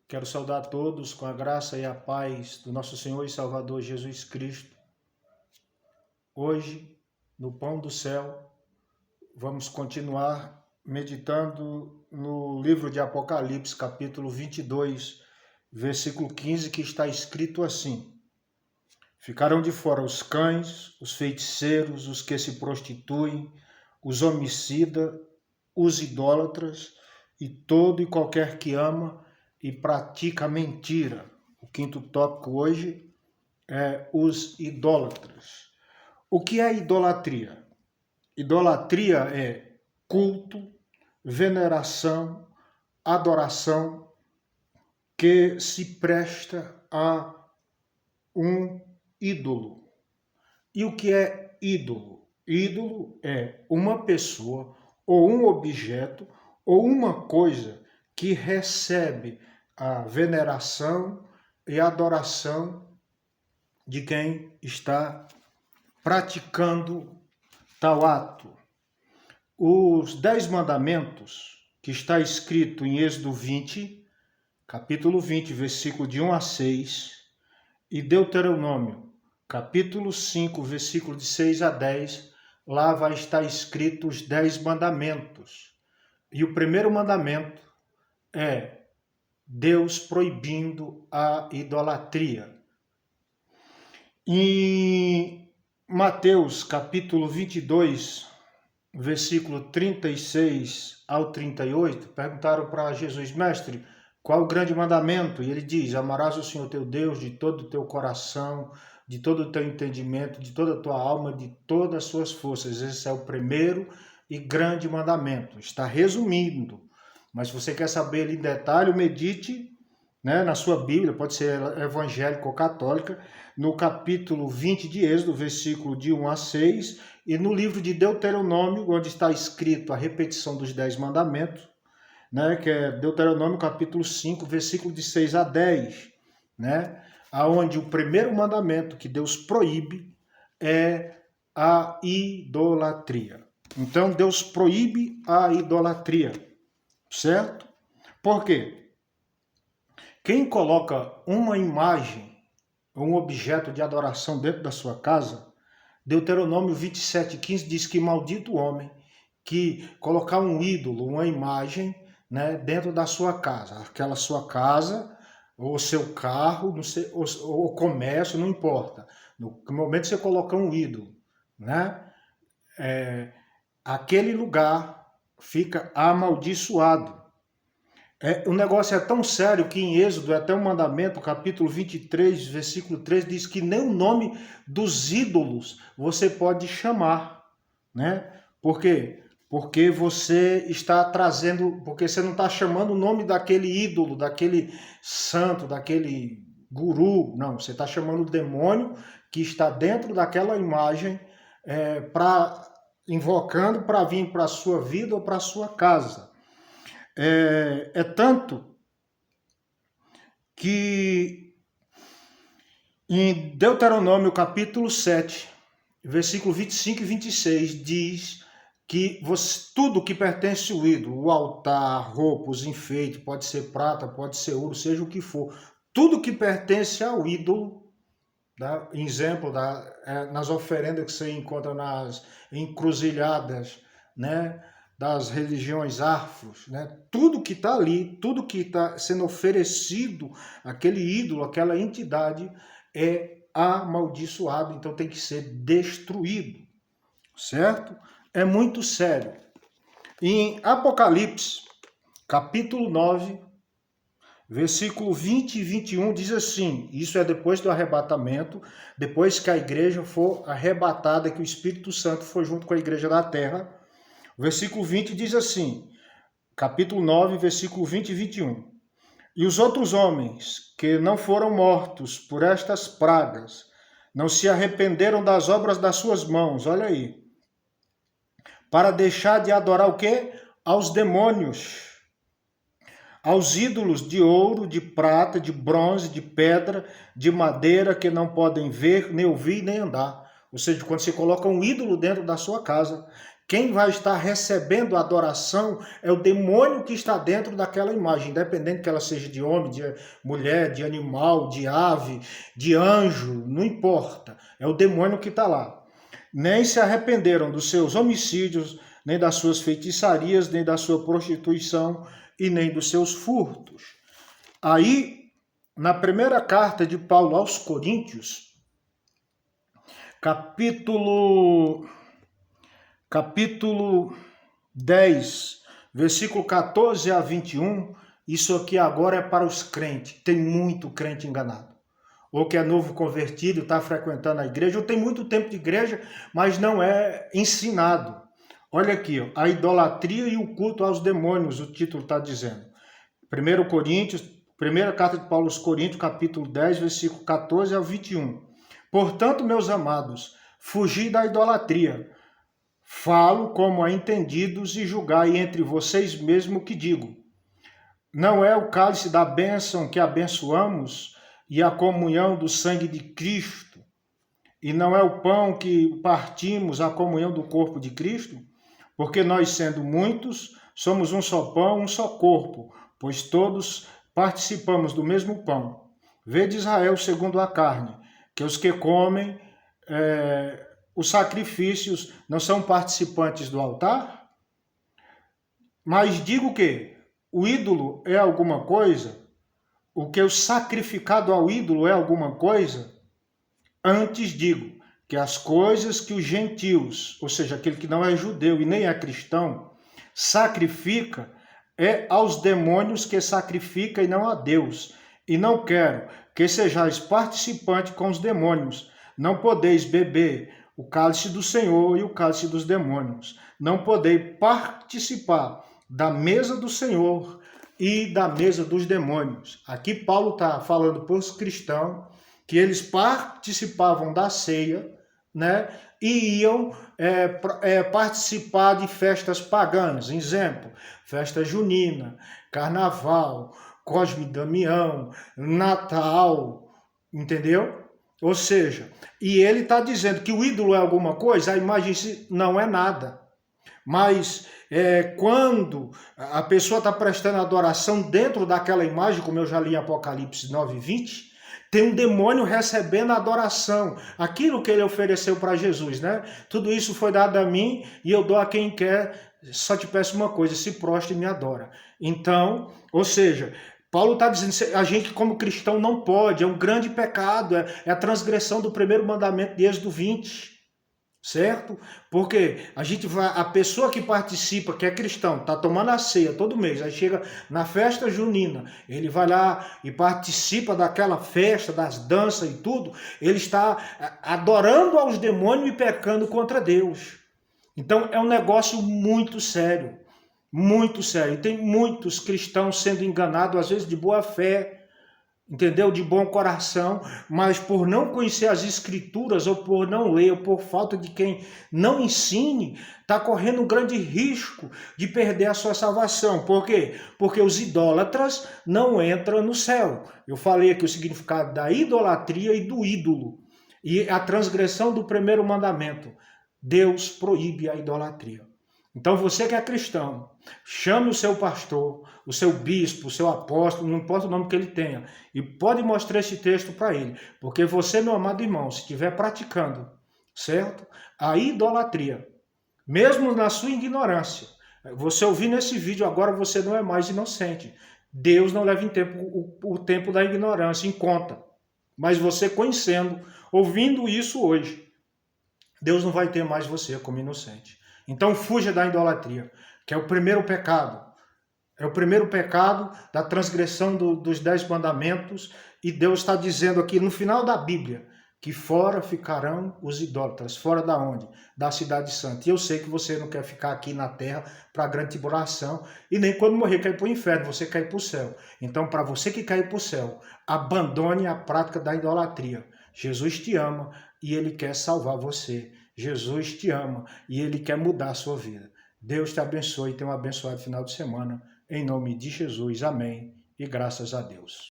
Quero saudar a todos com a graça e a paz do nosso Senhor e Salvador Jesus Cristo. Hoje, no Pão do Céu, vamos continuar meditando no livro de Apocalipse, capítulo 22, versículo 15, que está escrito assim: Ficarão de fora os cães, os feiticeiros, os que se prostituem, os homicidas, os idólatras e todo e qualquer que ama e pratica a mentira. O quinto tópico hoje é os idólatras. O que é idolatria? Idolatria é culto, veneração, adoração que se presta a um ídolo. E o que é ídolo? Ídolo é uma pessoa ou um objeto ou uma coisa que recebe a veneração e a adoração de quem está praticando tal ato. Os 10 mandamentos, que está escrito em Êxodo 20, capítulo 20, versículo de 1 a 6, e Deuteronômio, capítulo 5, versículo de 6 a 10, lá vai estar escrito os 10 mandamentos. E o primeiro mandamento é Deus proibindo a idolatria. Em Mateus, capítulo 22, versículo 36 ao 38, perguntaram para Jesus: Mestre, qual o grande mandamento? E ele diz: amarás o Senhor teu Deus de todo o teu coração, de todo o teu entendimento, de toda a tua alma, de todas as suas forças. Esse é o primeiro e grande mandamento. Está resumindo. Mas se você quer saber ele em detalhe, medite, na sua Bíblia, pode ser evangélica ou católica, no capítulo 20 de Êxodo, versículo de 1 a 6, e no livro de Deuteronômio, onde está escrito a repetição dos 10 mandamentos, que é Deuteronômio capítulo 5, versículo de 6 a 10, aonde o primeiro mandamento que Deus proíbe é a idolatria. Então, Deus proíbe a idolatria, certo? Por quê? Quem coloca uma imagem, um objeto de adoração dentro da sua casa, Deuteronômio 27:15 diz que maldito o homem que colocar um ídolo, uma imagem, dentro da sua casa. Aquela sua casa, ou seu carro, ou comércio, não importa. No momento que você colocar um ídolo, aquele lugar fica amaldiçoado. O negócio é tão sério que em Êxodo, até o mandamento, capítulo 23, versículo 3, diz que nem o nome dos ídolos você pode chamar, Por quê? Porque você está trazendo, porque você não está chamando o nome daquele ídolo, daquele santo, daquele guru, não, você está chamando o demônio que está dentro daquela imagem, invocando para vir para a sua vida ou para a sua casa. É tanto que em Deuteronômio capítulo 7, versículo 25 e 26, diz que tudo que pertence ao ídolo, o altar, roupas, enfeite, pode ser prata, pode ser ouro, seja o que for, tudo que pertence ao ídolo, exemplo, nas oferendas que você encontra nas encruzilhadas, das religiões afros, tudo que está ali, tudo que está sendo oferecido, aquele ídolo, aquela entidade, é amaldiçoado, então tem que ser destruído, certo? É muito sério. Em Apocalipse, capítulo 9, versículo 20 e 21, diz assim, isso é depois do arrebatamento, depois que a igreja for arrebatada, que o Espírito Santo for junto com a igreja da terra. Versículo 20 diz assim, capítulo 9, versículo 20 e 21. E os outros homens que não foram mortos por estas pragas, não se arrependeram das obras das suas mãos, olha aí, para deixar de adorar o quê? Aos demônios, aos ídolos de ouro, de prata, de bronze, de pedra, de madeira, que não podem ver, nem ouvir, nem andar. Ou seja, quando você coloca um ídolo dentro da sua casa, Quem vai estar recebendo a adoração é o demônio que está dentro daquela imagem, independente que ela seja de homem, de mulher, de animal, de ave, de anjo, não importa. É o demônio que está lá. Nem se arrependeram dos seus homicídios, nem das suas feitiçarias, nem da sua prostituição e nem dos seus furtos. Aí, na primeira carta de Paulo aos Coríntios, capítulo 10, versículo 14 a 21, isso aqui agora é para os crentes. Tem muito crente enganado. Ou que é novo convertido, está frequentando a igreja, ou tem muito tempo de igreja, mas não é ensinado. Olha aqui, ó, a idolatria e o culto aos demônios, o título está dizendo. 1 Coríntios, primeira carta de Paulo aos Coríntios, capítulo 10, versículo 14 ao 21. Portanto, meus amados, fugi da idolatria. Falo como a entendidos e julgai entre vocês mesmo o que digo. Não é o cálice da bênção que abençoamos e a comunhão do sangue de Cristo, e não é o pão que partimos a comunhão do corpo de Cristo? Porque nós, sendo muitos, somos um só pão, um só corpo, pois todos participamos do mesmo pão. Vede Israel segundo a carne, que os que comem os sacrifícios não são participantes do altar? Mas digo que o ídolo é alguma coisa? O que o sacrificado ao ídolo é alguma coisa? Antes digo que as coisas que os gentios, ou seja, aquele que não é judeu e nem é cristão, sacrifica, é aos demônios que sacrifica e não a Deus. E não quero que sejais participantes com os demônios. Não podeis beber o cálice do Senhor e o cálice dos demônios. Não podeis participar da mesa do Senhor e da mesa dos demônios. Aqui Paulo está falando para os cristãos que eles participavam da ceia, né, e iam participar de festas pagãs. Exemplo, festa junina, carnaval, Cosme e Damião, Natal, entendeu? Ou seja, e ele está dizendo que o ídolo é alguma coisa, a imagem não é nada. Mas quando a pessoa está prestando adoração dentro daquela imagem, como eu já li em Apocalipse 9:20, tem um demônio recebendo a adoração, aquilo que ele ofereceu para Jesus, né? Tudo isso foi dado a mim e eu dou a quem quer, só te peço uma coisa, se prostre e me adora. Então, ou seja, Paulo está dizendo, a gente como cristão não pode, é um grande pecado, é a transgressão do primeiro mandamento de Êxodo 20. Certo? Porque a pessoa que participa, que é cristão, está tomando a ceia todo mês, aí chega na festa junina, ele vai lá e participa daquela festa, das danças e tudo, ele está adorando aos demônios e pecando contra Deus. Então é um negócio muito sério, muito sério. E tem muitos cristãos sendo enganados, às vezes de boa fé, entendeu? De bom coração, mas por não conhecer as escrituras, ou por não ler, ou por falta de quem não ensine, está correndo um grande risco de perder a sua salvação. Por quê? Porque os idólatras não entram no céu. Eu falei aqui o significado da idolatria e do ídolo, e a transgressão do primeiro mandamento. Deus proíbe a idolatria. Então você que é cristão, chame o seu pastor, o seu bispo, o seu apóstolo, não importa o nome que ele tenha, e pode mostrar esse texto para ele, porque você, meu amado irmão, se estiver praticando, certo? A idolatria, mesmo na sua ignorância, você ouvindo esse vídeo agora, você não é mais inocente. Deus não leva o tempo da ignorância em conta, mas você conhecendo, ouvindo isso hoje, Deus não vai ter mais você como inocente. Então fuja da idolatria, que é o primeiro pecado. É o primeiro pecado da transgressão dos 10 mandamentos. E Deus está dizendo aqui no final da Bíblia que fora ficarão os idólatras. Fora da onde? Da cidade santa. E eu sei que você não quer ficar aqui na terra para a grande tribulação. E nem quando morrer cair para o inferno, você cair para o céu. Então, para você que cair para o céu, abandone a prática da idolatria. Jesus te ama e Ele quer salvar você. Jesus te ama e Ele quer mudar a sua vida. Deus te abençoe e tenha um abençoado final de semana. Em nome de Jesus, amém. E graças a Deus.